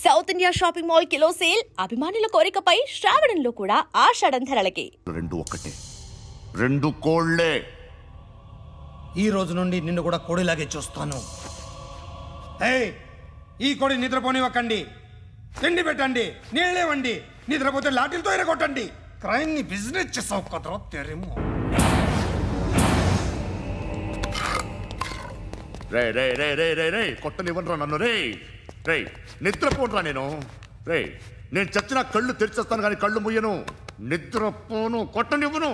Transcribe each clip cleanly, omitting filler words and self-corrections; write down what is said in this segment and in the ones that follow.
South India shopping mall kilo sale అభిమానుల కోరికపై శ్రావణంలో కూడా ఆషాఢం ధరలకి రెండు ఒక్కటే రెండు కోళ్లే. ఈ రోజు నుండి నిన్ను కూడా కోడిలాగే చూస్తాను. ఈ కోడి నిద్రపోనివ్వకండి, తిండి పెట్టండి, నీళ్ళేవండి, నిద్రపోతే లాఠీలతో ఎరగొట్టండి. క్రైమ్ ని బిజినెస్ చేసావు కదరా తెరేమో. రే రే రే రే రే రే కొట్టనివ్వనరా నన్ను. రే రే నిద్రపోనరా నేను. రే నేను చచ్చిన కళ్ళు తెరిచేస్తాను కానీ కళ్ళు ముయ్యను. నిద్రపోను, కొట్టనివ్వను.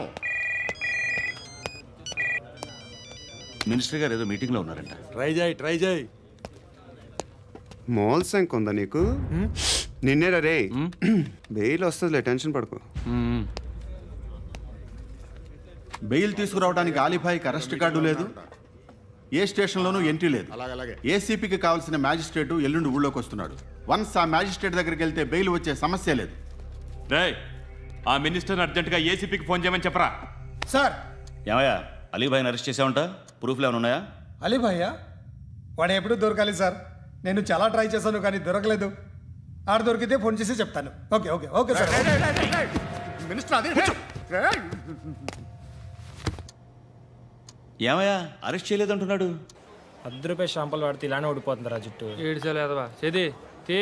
మినిస్టర్ గారు ఏదో మీటింగ్ లో ఉన్నారంట. ట్రై చేయి. మాల్ సంక్ ఉందా నీకు? నిన్నేరా రే. బెయిల్ వస్తుందిలే, టెన్షన్ పడుకో. బెయిల్ తీసుకురావడానికి ఆలిభాయికి అరెస్ట్ కార్డు లేదు, ఏ స్టేషన్లోనూ ఎంట్రీ లేదు. ఏసీపీకి కావాల్సిన మ్యాజిస్ట్రేటు ఎల్లుండి ఊళ్ళోకి వస్తున్నాడు. వన్స్ ఆ మ్యాజిస్ట్రేట్ దగ్గరికి వెళ్తే బెయిల్ వచ్చే సమస్య లేదు. ఆ మినిస్టర్ అర్జెంటుగా ఏసీపీకి ఫోన్ చేయమని చెప్పరా. సార్. ఏమయ్యా, అలీభాయిని అరెస్ట్ చేసావంట? ప్రూఫ్లు ఏమైనా ఉన్నాయా? అలీభాయ్యా? వాడు ఎప్పుడు దొరకాలి సార్. నేను చాలా ట్రై చేశాను కానీ దొరకలేదు. ఆడ దొరికితే ఫోన్ చేసి చెప్తాను. Okay okay okay sir. ఏమయ్యా, అరెస్ట్ చేయలేదంటున్నాడు? ₹10 షాంపులు వాడితే ఇలానే ఓడిపోతుంది రా జుట్టు. ఏడ్చలేదవా చేది తీ.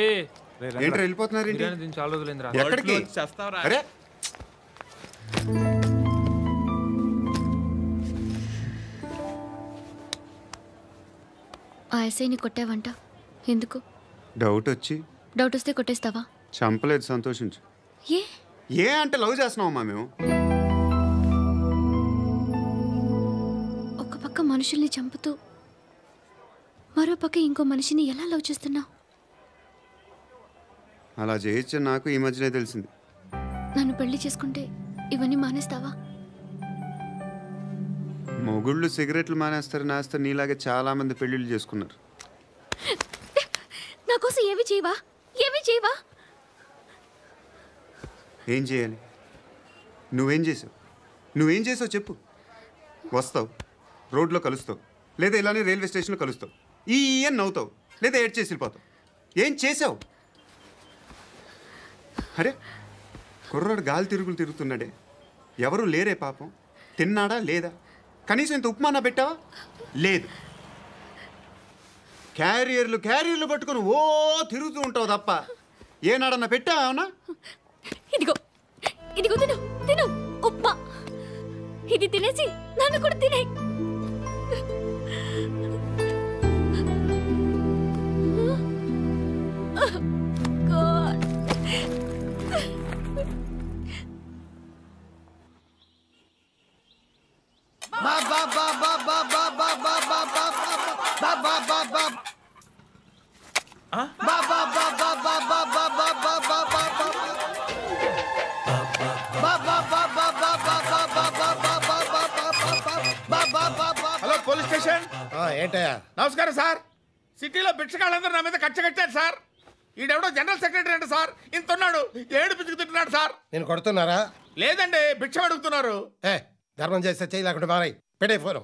ఏంటి వెళ్ళిపోతున్నారు? చాలా రోజులైందిరా. ఎక్కడికి? అరే ఆ ఎస్ఐని కొట్టావంట, ఎందుకు? డౌట్ వచ్చి. డౌట్ వస్తే కొట్టేస్తావా? చంపలేదు, సంతోషించు. ఏ అంటే లవ్ చేస్తున్నావమ్మా మేము. ఒక పక్క మనుషుల్ని చంపుతూ మరో పక్క ఇంకో మనిషిని ఎలా లవ్ చేస్తున్నావు? అలా చేయొచ్చు నాకు ఈ మధ్యనే తెలిసింది. నన్ను పెళ్లి చేసుకుంటే ఇవన్నీ మానేస్తావా? మొగుళ్ళు సిగరెట్లు మానేస్తారు, నాస్తారు. నీలాగే చాలా మంది పెళ్లిళ్ళు చేసుకున్నారు. నా కోసం ఏమి చేయవా? ఏమి చేయవా? ఏం చేయాలి? నువ్వేం చేసావు చెప్పు. వస్తావు, రోడ్లో కలుస్తావు, లేదా ఇలానే రైల్వే స్టేషన్లో కలుస్తావు. ఈ అని నవ్వుతావు, లేదా ఏడ్ చేసి వెళ్ళిపోతావు. ఏం చేసావు? అరే కుర్రాడు గాలి తిరుగుతున్నాడే, ఎవరు లేరే పాపం. తిన్నాడా లేదా? కనీసం ఇంత ఉప్మానా పెట్టావా? లేదు. క్యారియర్లు పట్టుకొని ఓ తిరుగుతూ ఉంటావు తప్ప ఏనాడన్నా పెట్టావా? అవునా? ఇదిగో తిను తిను ఉప్మా. ఇది తినేసి నన్ను కూడా తినే. Hello police station. ఏంటయ్యా? నమస్కారం సార్. సిటీలో భిక్షగాళ్ళందరూ నా మీద కట్ట కట్టారు సార్. ఈడెవడో జనరల్ సెక్రటరీ అంట సార్. ఇంత ఉన్నాడు, 7 పిచ్చుకు తింటున్నాడు సార్. నేను కొడుతున్నారా? లేదండి, భిక్ష అడుగుతున్నారు. ధర్మం చేస్తే చేయి, లేకుండా మారాయి. పెట్టే ఫోను.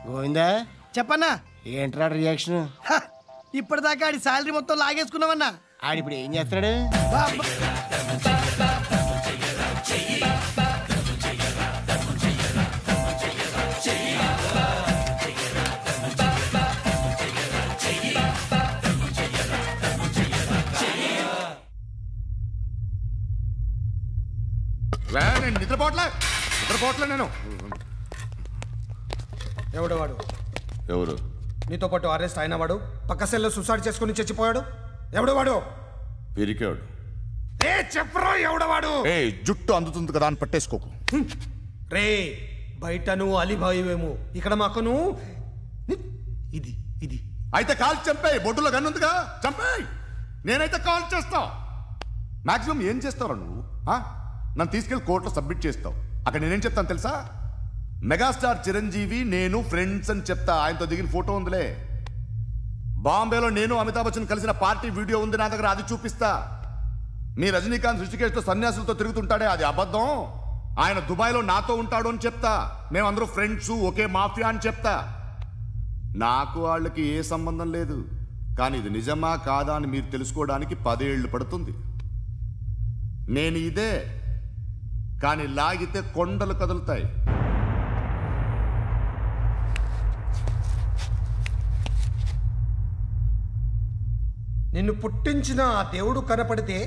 గోవిందా చెప్పన్నా. ఏంట్రా రియాక్షన్? ఇప్పటిదాకా ఆడి శాలరీ మొత్తం లాగేసుకున్నావన్నా. ఆడిప్పుడు ఏం చేస్తున్నాడు? నేను నిద్రపోవట్లే నేను. ఎవడు వాడు? ఎవరు? నీతో పాటు అరెస్ట్ అయిన వాడు, పక్క సెల్లో సూసైడ్ చేసుకుని చచ్చిపోయాడు. ఎవడు వాడు? పిరికాడు. చెప్పరా ఎవడవాడు? జుట్టు అందుతుంది కదా అని పట్టేసుకోకు. రే బయట నువ్వు అలీభాయివేమో, ఇక్కడ మాకు నువ్వు ఇది ఇది. అయితే కాల్ చంపేయి. బొడ్డులో గన్నుందిగా, చంపేయి. నేనైతే కాల్ చేస్తా. మాక్సిమం ఏం చేస్తావు నువ్వు? నన్ను తీసుకెళ్లి కోర్టులో సబ్మిట్ చేస్తావు. అక్కడ నేనేం చెప్తాను తెలుసా? మెగాస్టార్ చిరంజీవి నేను ఫ్రెండ్స్ అని చెప్తా. ఆయనతో దిగిన ఫోటో ఉందిలే. బాంబేలో నేను అమితాబ్ బచ్చన్ కలిసిన పార్టీ వీడియో ఉంది నా దగ్గర, అది చూపిస్తా. మీ రజనీకాంత్ ఋషికేశ్లో సన్యాసులతో తిరుగుతుంటాడే అది అబద్ధం. ఆయన దుబాయ్లో నాతో ఉంటాడు అని చెప్తా. మేమందరూ ఫ్రెండ్స్, ఒకే మాఫియా అని చెప్తా. నాకు వాళ్ళకి ఏ సంబంధం లేదు. కానీ ఇది నిజమా కాదా అని మీరు తెలుసుకోవడానికి 10 ఏళ్ళు పడుతుంది. నేను ఇదే, కానీ లాగితే కొండలు కదులుతాయి. నిన్ను పుట్టించిన ఆ దేవుడు కనపడితే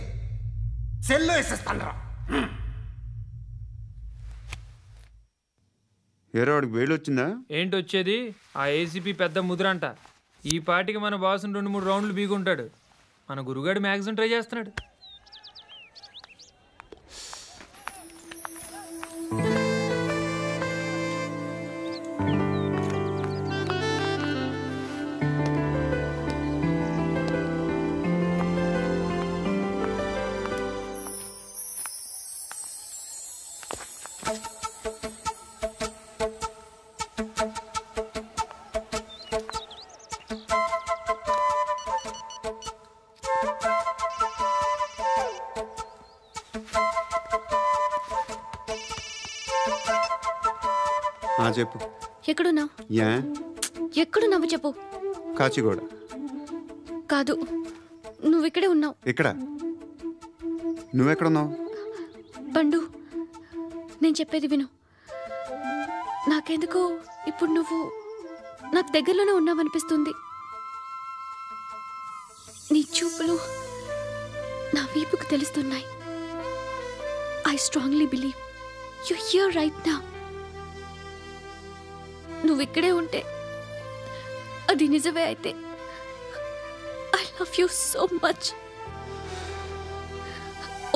సెల్లో వేసేస్తానరా. ఏరో వాడికి వేలు వచ్చిందా? ఏంటి వచ్చేది? ఆ ఏసీపీ పెద్ద ముద్రంట. ఈ పాటికి మన బాసుని 2-3 రౌండ్లు బీగుంటాడు. మన గురుగాడు మ్యాక్సిమం ట్రై చేస్తున్నాడు. చెప్పు. ఎక్కడున్నావు? ఎక్కడున్నావు చెప్పు. కాచిగూడ. కాదు, నువ్వు ఇక్కడే ఉన్నావు. ఇక్కడ నువ్వెక్కడున్నావు? పండు, నేను చెప్పేది విను. నాకెందుకో ఇప్పుడు నువ్వు నాకు దగ్గరలోనే ఉన్నావనిపిస్తుంది. నీ చూపులు నా వీపుకు తెలుస్తున్నాయి. I strongly believe you here right now. నువ్వు ఇక్కడే ఉంటే అది నిజమే అయితే I love you so much.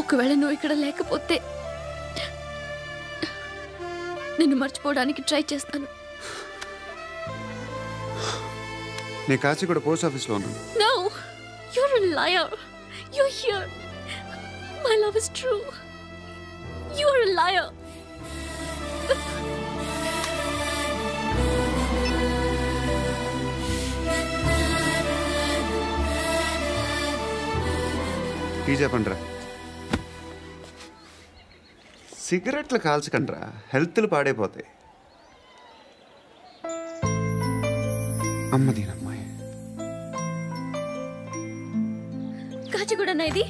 ఒకవేళ నువ్వు ఇక్కడ లేకపోతే నిన్ను మర్చిపోవడానికి ట్రై చేస్తాను. నేను కాచిగూడ పోస్ట్ ఆఫీస్లో ఉన్నాను. No, you're a liar. You're here. My love is true. You're a liar. Tea చెప్పండిరా. సిగరెట్లు కాల్చకండ్రా, హెల్త్లు పాడైపోతాయి. అమ్మదీనమ్మాయి. కాచిగూడనా ఇది?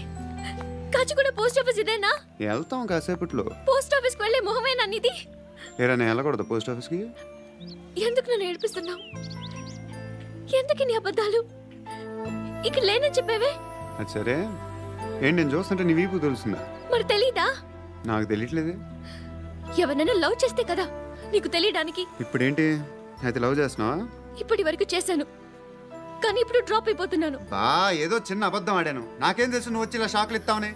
కాచిగూడ పోస్ట్ ఆఫీస్ ఇదేనా? వెళ్తాం కాసేపట్లో. పోస్ట్ ఆఫీస్కి వెళ్ళే మొహమేనా నీది? ఏరా నేను వెళ్ళకూడదు పోస్ట్ ఆఫీస్కి? ఎందుకు నన్ను ఏడిపిస్తున్నావు? ఎందుకు నీ అబద్ధాలు? ఇక్కడ లేనని చెప్పేవే. అది సరే, ఏంటి నేను చూస్తుంటే నీ వీపు తెలుస్తుందా? మరి తెలీదా? నాకు తెలియట్లేదే. ఎవరైనా లవ్ చేస్తే కదా నీకు తెలియడానికి. ఇప్పుడేంటి అయితే లవ్ చేస్తున్నావా? ఇప్పటి వరకు చేశాను, కానీ ఇప్పుడు డ్రాప్ అయిపోతున్నాను. ఏదో చిన్న అబద్ధం ఆడాను. నాకేం తెలుసు నువ్వు వచ్చి ఇలా షాక్లు ఇస్తావనే.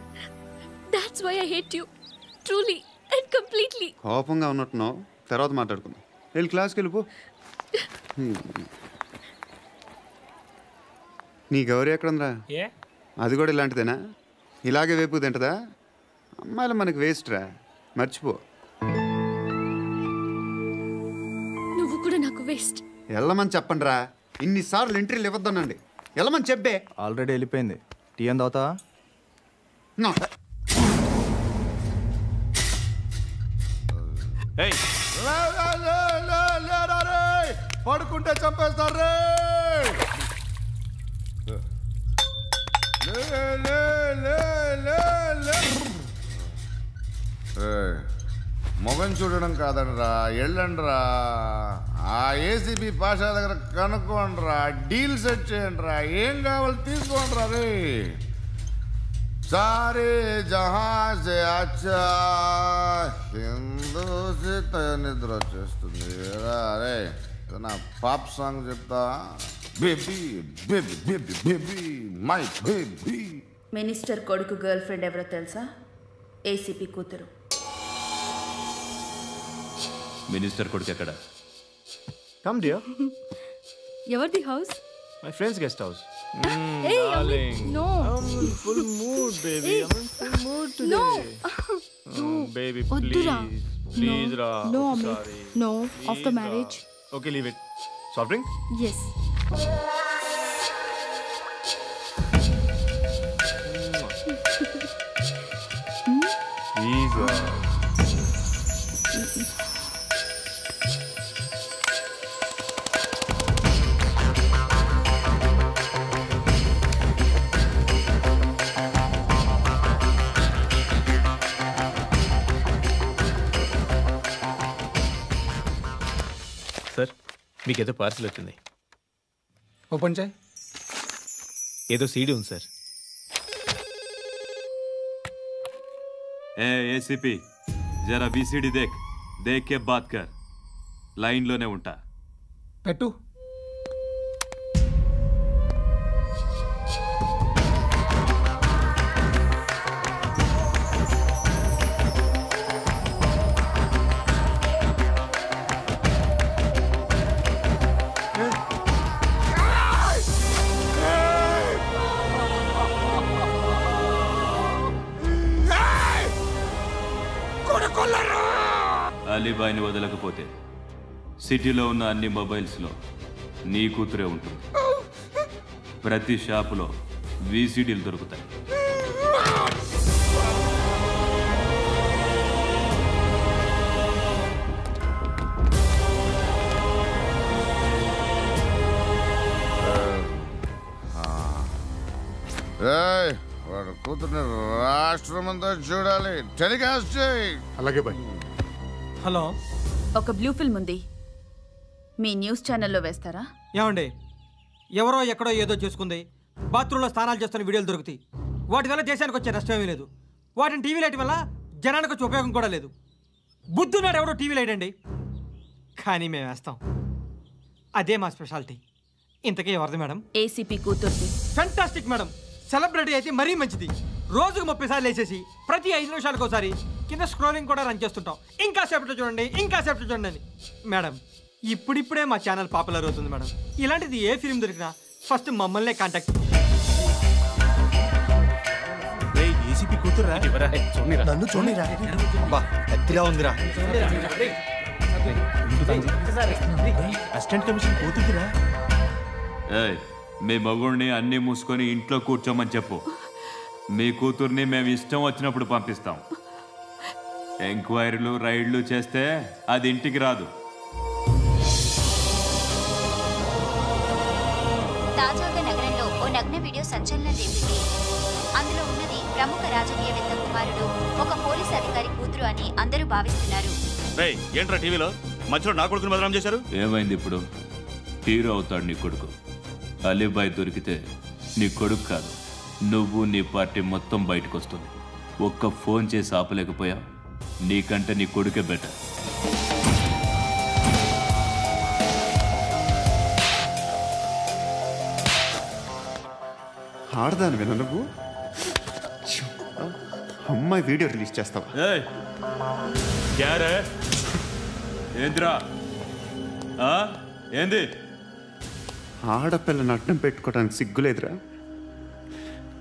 That's why I hate you. Truly and completely. కోపంగా ఉన్నట్టున్నావు, తర్వాత మాట్లాడుకుందాం. వెళ్ళి క్లాస్కి వెళ్ళిపో. నీ గౌరీ ఎక్కడుందిరా? అది కూడా ఇలాంటిదేనా? ఇలాగే వేపు తింటదా? అమ్మాయిలు మనకి వేస్ట్ రా, మర్చిపో. నువ్వు కూడా నాకు వేస్ట్. వెళ్ళమని చెప్పండి రా. ఇన్నిసార్లు ఎంట్రీలు ఇవ్వద్దనండి. వెళ్ళమని చెప్పే. ఆల్రెడీ వెళ్ళిపోయింది. టీ అని తాగుతావా? పడుకుంటే చంపేస్తారు రే. మొగం చూడడం కాదండ్రా, వెళ్ళండ్రా. ఆ ఏసీబీ పాషా దగ్గర కనుక్కోండిరా, డీల్ సెట్ చేయండిరా, ఏం కావాలి తీసుకోండిరా రే. సారే జహాజే అచ్చా హిందూ నిద్ర వచ్చేస్తుంది రే. నా పాప్ సాంగ్ చెప్తా. Baby baby baby baby my baby. Minister కొడుకు గర్ల్ ఫ్రెండ్ ఎవరో తెలుసా? ఏసీపీ కూతురు. మినిస్టర్ కొడుకు ఎక్కడ? Come dear. ఎవరిది house? My friend's guest house. Hey, no. I'm in full mood, baby. I'm in full mood today. No. Baby, Oddura. please, Ra. No, Sorry. no. Please, After Ra. marriage. Okay, leave it. Soft drink? Yes. Sir మీకేదో parcel వచ్చింది. Open చేయి. ఏదో CD ఉంది sir. ACP జరా BCD దేఖ్ కే బాత్ కర్. లైన్లోనే ఉంటా. పెట్టు. అలీబాయిని వదలకపోతే సిటీలో ఉన్న అన్ని మొబైల్స్లో నీ కూతురే ఉంటుంది. ప్రతి షాపులో వీసీడీలు దొరుకుతాయి. వాడు కూతుర్ని రాష్ట్రమంతా చూడాలి. టెలికాస్ట్ చేయి. అలాగే బాయ్. హలో, ఒక బ్లూ ఫిల్మ్ ఉంది, మీ న్యూస్ ఛానల్లో వేస్తారా? ఏమండి, ఎవరో ఎక్కడో ఏదో చేసుకుంది, బాత్రూంలో స్నానాలు చేస్తున్న వీడియోలు దొరుకుతాయి. వాటి వల్ల దేశానికి వచ్చే నష్టమేమీ లేదు. వాటిని టీవీ లైట్ వల్ల జనానికి వచ్చే ఉపయోగం కూడా లేదు. బుద్ధున్నాడు ఎవడో టీవీ లైట్ అండి, కానీ మేము వేస్తాం. అదే మా స్పెషాలిటీ. ఇంతకీ ఎవరిది మేడం? ఏసీపీ కూతుర్ది. Fantastic madam. సెలబ్రిటీ అయితే మరీ మంచిది. రోజుకు 30 సార్లు వేసేసి ప్రతి 5 నిమిషాలకు ఒకసారి కింద స్క్రోలింగ్ కూడా రన్ చేస్తుంటాం. ఇంకా సేపట్లో చూడండి, ఇంకా సేపట్లో చూడండి అని. మేడం, ఇప్పుడిప్పుడే మా ఛానల్ పాపులర్ అవుతుంది మేడం. ఇలాంటిది ఏ ఫిల్మ్ దొరికినా ఫస్ట్ మమ్మల్నే కాంటాక్ట్. ఏసీపీ కూతురా? నన్ను చూడరా, ఎత్తిగా ఉందిరా. Assistant commission కూతురురా. మీ మగుడిని అన్నీ మూసుకొని ఇంట్లో కూర్చోమని చెప్పు. మీ కూతుర్ని మేము ఇష్టం వచ్చినప్పుడు పంపిస్తాం. ఎంక్వైరీలు రైడ్లు చేస్తే అది ఇంటికి రాదు. తాజాగా నగరంలో ఓ నగ్న వీడియో సంచలనం రేపింది. అందులో ఉన్నది ప్రముఖ రాజకీయవేత్త కుమారుడు, ఒక పోలీస్ అధికారి కూతురు అని అందరూ భావిస్తున్నారు. ఏంట్రా టీవీలో మధ్యలో నా కొడుకుని బదనాం చేశారు? ఏమైంది ఇప్పుడు? హీరో అవుతాడు నీ కొడుకు. అలీబాయ్ దొరికితే నీ కొడుకు కాదు, నువ్వు నీ పార్టీ మొత్తం బయటకు వస్తుంది. ఒక్క ఫోన్ చేసి ఆపలేకపోయా? నీకంటే నీ కొడుకే బెటర్. ఆడదాను విన నువ్వు. అమ్మాయి వీడియో రిలీజ్ చేస్తావా? ఏంద్రా ఏంది? ఆడపిల్లని అడ్డం పెట్టుకోవడానికి సిగ్గులేదురా?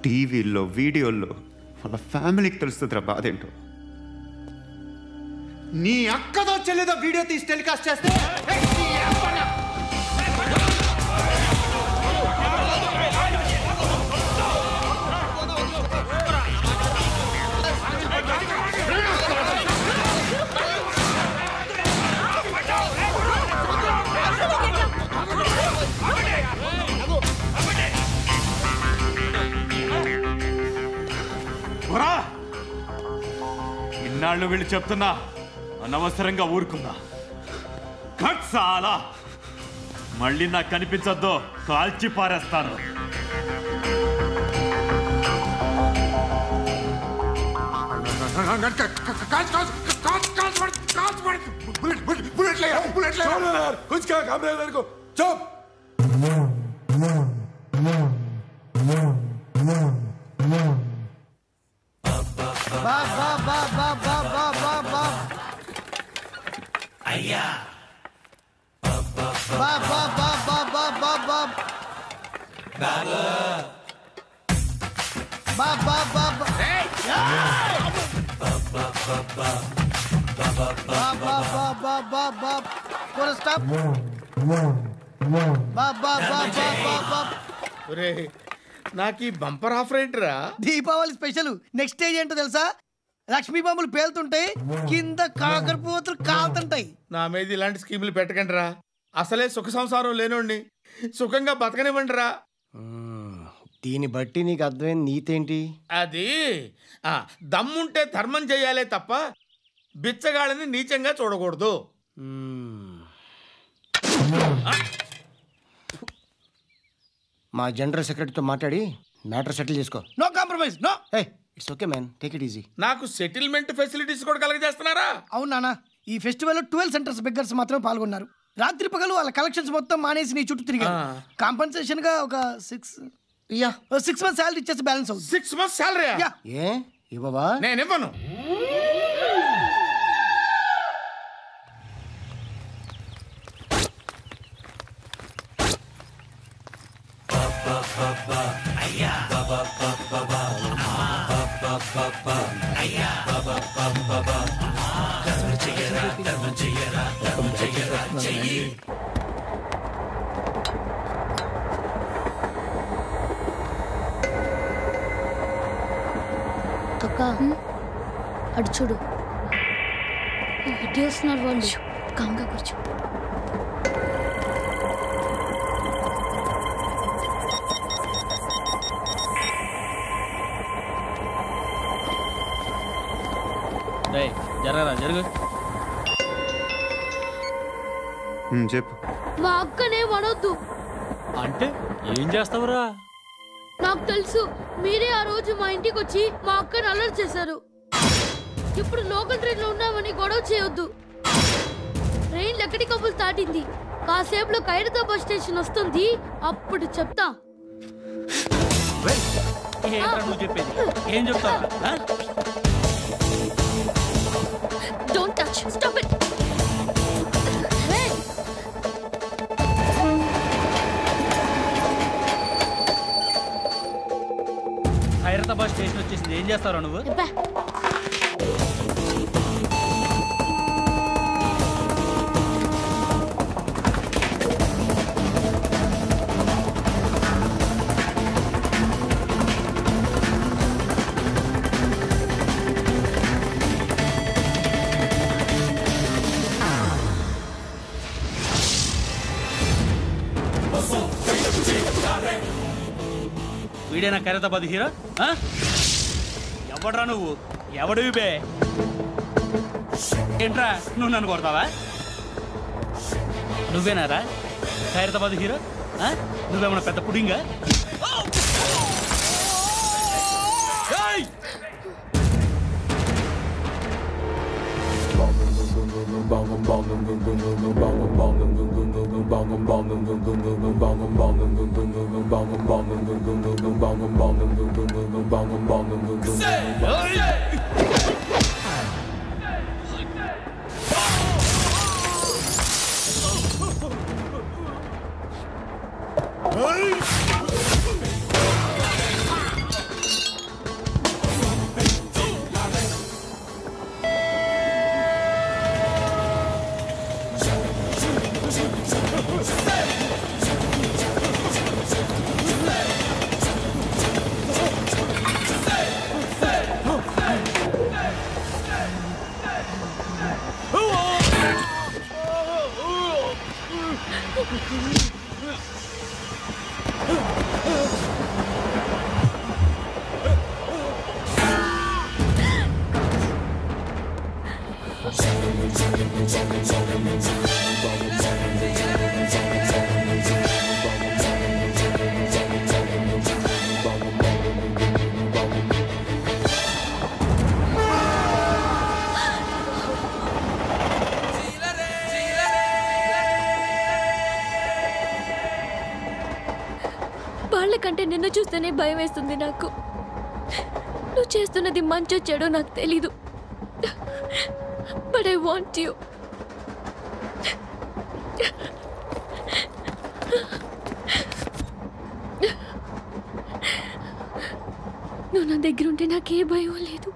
టీవీల్లో వీడియోల్లో వాళ్ళ ఫ్యామిలీకి తెలుస్తుందిరా బాధేంటో. నీ అక్కదో చెల్లిదో వీడియో తీసి టెలికాస్ట్ చేస్తే ఇన్నాళ్ళు వీళ్ళు చెప్తున్నా అనవసరంగా ఊరుకుందా. కట్ సాలా, మళ్ళీ నాకు కనిపించద్దు, కాల్చి పారేస్తాను. అయ్యా బాబా బాబా బాబా బాబా బాబా బాబా పూరా స్టాప్. నాకు ఈ బంపర్ ఆఫర్ ఏంటిరా? దీపావళి స్పెషల్. నెక్స్ట్ స్టేజ్ ఏంటో తెలుసా? లక్ష్మీ బాంబులు పేలుతుంటాయి, కింద కాకరపువ్వతులు కాలుతుంటాయి. నా మీద ఇలాంటి స్కీములు పెట్టకండి రా. అసలే సుఖ సంసారం లేనోడిని సుఖంగా బతకనివ్వండి రా. దీన్ని బట్టి నీకు అర్థమైన నీతేంటి? అది దమ్ముంటే ధర్మం చేయాలే తప్ప బిచ్చగాళ్ళని నీచంగా చూడకూడదు. మా జనరల్ సెక్రటరీతో మాట్లాడి మ్యాటర్ సెటిల్ చేసుకో. No compromise, no. It's okay man, take it easy. నాకు సెటిల్మెంట్ ఫెసిలిటీస్ కూడా కలగజేస్తున్నారా? అవును నాన్న, ఈ ఫెస్టివల్ 12 సెంటర్స్ బెగ్గర్స్ మాత్రమే పాల్గొన్నారు. రాత్రి పగలు వాళ్ళ కలెక్షన్స్ మొత్తం మానేసి నీ చుట్టూ తిరిగారు. కాంపన్సేషన్ గా ఒక 6 months శాలరీ ఇచ్చేసి బ్యాలెన్స్ అవుతుంది. 6 months శాలరీ? ఏ ఇవ్వవా? నేను ఇవ్వను. అక్క అటు చూడు, ఇటు వస్తున్నారు వాళ్ళు. కామ్గా కూర్చో. జరగరా జరుగు. చెప్పు. మా అక్కనే వడొద్దు. అంటే ఏం చేస్తావురా? నాకు తెలుసు, మీరే ఆ రోజు మా ఇంటికి వచ్చి మా అక్కని అల్లరి చేశారు. ఇప్పుడు లోకల్ ట్రైన్ లో ఉన్నామని గొడవ చేయొద్దు. ట్రైన్ లక్కడి కబుల్ దాటింది. కాసేపులో ఖైరతాబాద్ స్టేషన్ వస్తుంది, అప్పుడు చెప్తా. నువ్వు చెప్పేది ఏం చెప్తావు? Don't touch. Stop it. Hey. Khairatabad station వచ్చేసింది, ఏం చేస్తారా నువ్వు? వీడేనా ఖైరతాబాద్ హీరో? ఎవడ్రా నువ్వు? ఎవడివి బే? ఏంట్రా నువ్వు నన్ను కొడతావా? నువ్వేనారా ఖైరతాబాద్ హీరో? నువ్వేమన్నా పెద్ద పుడింగా? వాళ్ళకంటే నిన్ను చూస్తేనే భయం వేస్తుంది నాకు. నువ్వు చేస్తున్నది మంచో చెడో నాకు తెలీదు, బట్ ఐ వాంట్ యూ. నువ్వు నా దగ్గర ఉంటే నాకే భయం లేదు.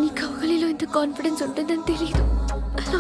నీ కౌగలిలో ఇంత కాన్ఫిడెన్స్ ఉంటుందని తెలీదు.